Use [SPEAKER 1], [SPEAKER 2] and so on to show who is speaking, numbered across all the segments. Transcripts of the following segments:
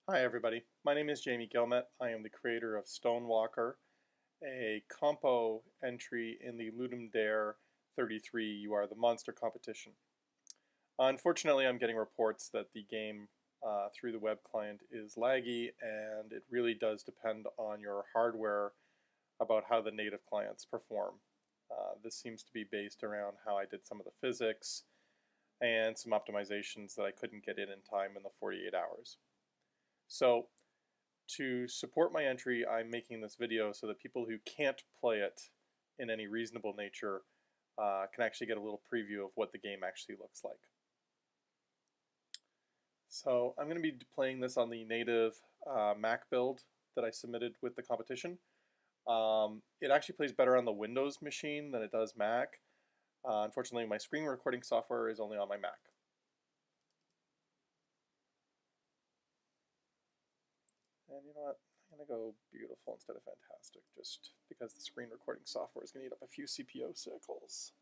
[SPEAKER 1] Hi everybody, my name is Jamie Gilmet. I am the creator of StoneWalker, a compo entry in the Ludum Dare 33 You Are the Monster competition. Unfortunately, I'm getting reports that the game through the web client is laggy, and it really does depend on your hardware about how the native clients perform. This seems to be based around how I did some of the physics and some optimizations that I couldn't get in time in the 48 hours. So to support my entry, I'm making this video so that people who can't play it in any reasonable nature can actually get a little preview of what the game actually looks like. So I'm going to be playing this on the native Mac build that I submitted with the competition. It actually plays better on the Windows machine than it does Mac. Unfortunately, my screen recording software is only on my Mac. And you know what? I'm going to go beautiful instead of fantastic, just because the screen recording software is going to eat up a few CPU cycles.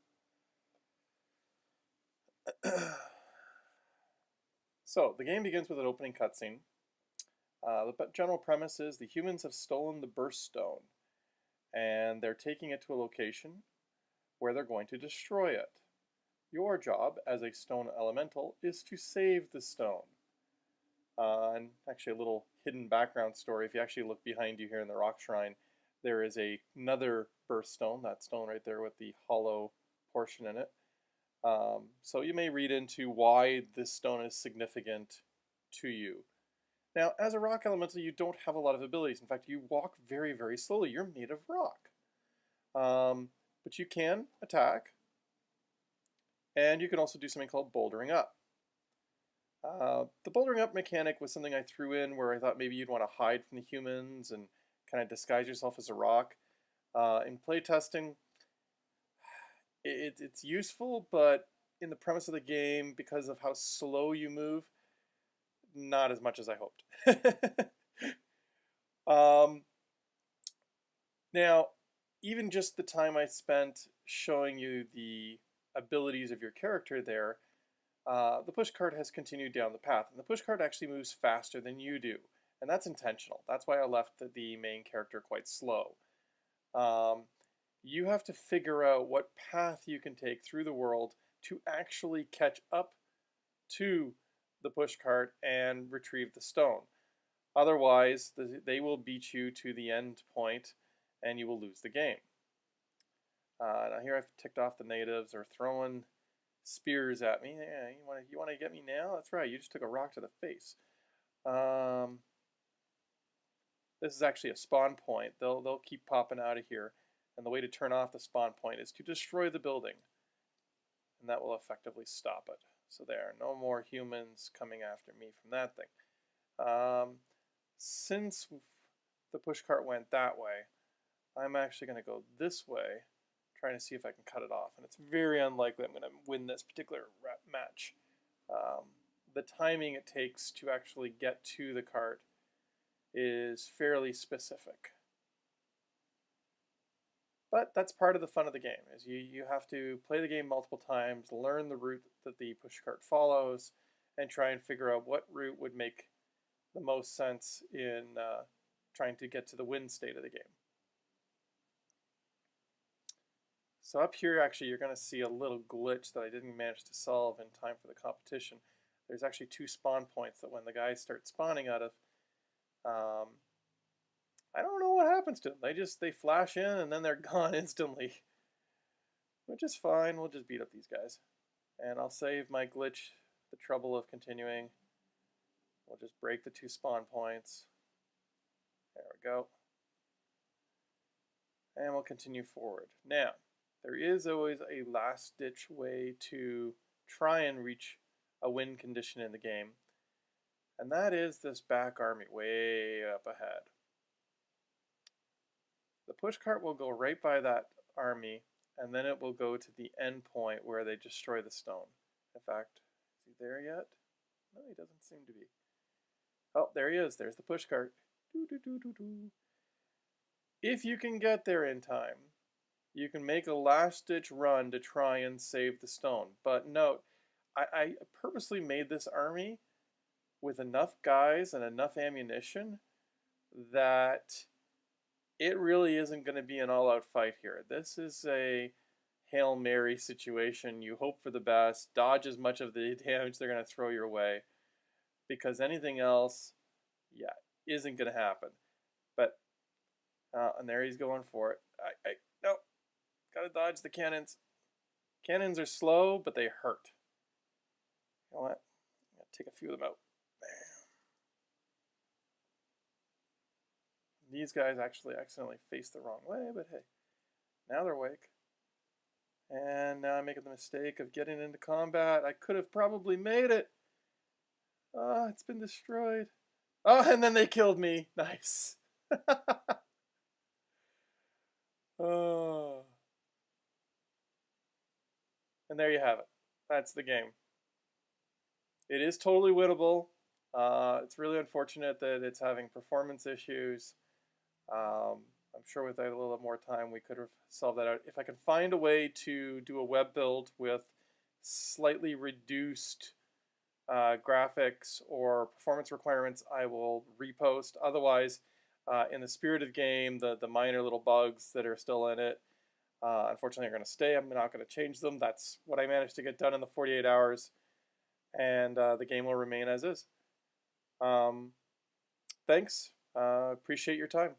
[SPEAKER 1] So, the game begins with an opening cutscene. The general premise is the humans have stolen the burst stone, and they're taking it to a location where they're going to destroy it. Your job as a stone elemental is to save the stone. And actually a little hidden background story, if you actually look behind you here in the rock shrine, there is another burst stone, that stone right there with the hollow portion in it. So you may read into why this stone is significant to you. Now, as a rock elemental, you don't have a lot of abilities. In fact, you walk very, very slowly. You're made of rock. But you can attack, and you can also do something called bouldering up. The bouldering up mechanic was something I threw in where I thought maybe you'd want to hide from the humans and kind of disguise yourself as a rock. In playtesting, it's useful, but in the premise of the game, because of how slow you move, not as much as I hoped. Now, even just the time I spent showing you the abilities of your character there, the pushcart has continued down the path, and the pushcart actually moves faster than you do, and that's intentional. That's why I left the main character quite slow. You have to figure out what path you can take through the world to actually catch up to the pushcart and retrieve the stone. Otherwise, they will beat you to the end point, and you will lose the game. Now here I've ticked off the natives. They're throwing spears at me. Yeah, you want to get me now? That's right. You just took a rock to the face. This is actually a spawn point. They'll keep popping out of here, and the way to turn off the spawn point is to destroy the building, and that will effectively stop it. So there are no more humans coming after me from that thing. Since the pushcart went that way, I'm actually going to go this way, trying to see if I can cut it off. And it's very unlikely I'm going to win this particular match. The timing it takes to actually get to the cart is fairly specific. But that's part of the fun of the game, is you have to play the game multiple times, learn the route that the pushcart follows, and try and figure out what route would make the most sense in trying to get to the win state of the game. So up here, actually, you're going to see a little glitch that I didn't manage to solve in time for the competition. There's actually two spawn points that when the guys start spawning out of, I don't know what happens to them. They flash in and then they're gone instantly, which is fine. We'll just beat up these guys. And I'll save my glitch the trouble of continuing. We'll just break the two spawn points. There we go. And we'll continue forward. Now, there is always a last-ditch way to try and reach a win condition in the game, and that is this back army way up ahead. The pushcart will go right by that army, and then it will go to the end point where they destroy the stone. In fact, is he there yet? No, he doesn't seem to be. Oh, there he is. There's the pushcart. If you can get there in time, you can make a last-ditch run to try and save the stone. But note, I purposely made this army with enough guys and enough ammunition that it really isn't going to be an all-out fight here. This is a Hail Mary situation. You hope for the best, dodge as much of the damage they're going to throw your way, because anything else, yeah, isn't going to happen. But, and there he's going for it. No, gotta dodge the cannons. Cannons are slow, but they hurt. You know what? I'm going to take a few of them out. These guys actually accidentally faced the wrong way, but hey, now they're awake. And now I'm making the mistake of getting into combat. I could have probably made it. Oh, it's been destroyed. Oh, and then they killed me. Nice. Oh. And there you have it. That's the game. It is totally winnable. It's really unfortunate that it's having performance issues. I'm sure with a little more time we could have solved that out. If I can find a way to do a web build with slightly reduced graphics or performance requirements, I will repost. Otherwise, in the spirit of the game, the minor little bugs that are still in it, unfortunately, are going to stay. I'm not going to change them. That's what I managed to get done in the 48 hours, and the game will remain as is. Thanks. Appreciate your time.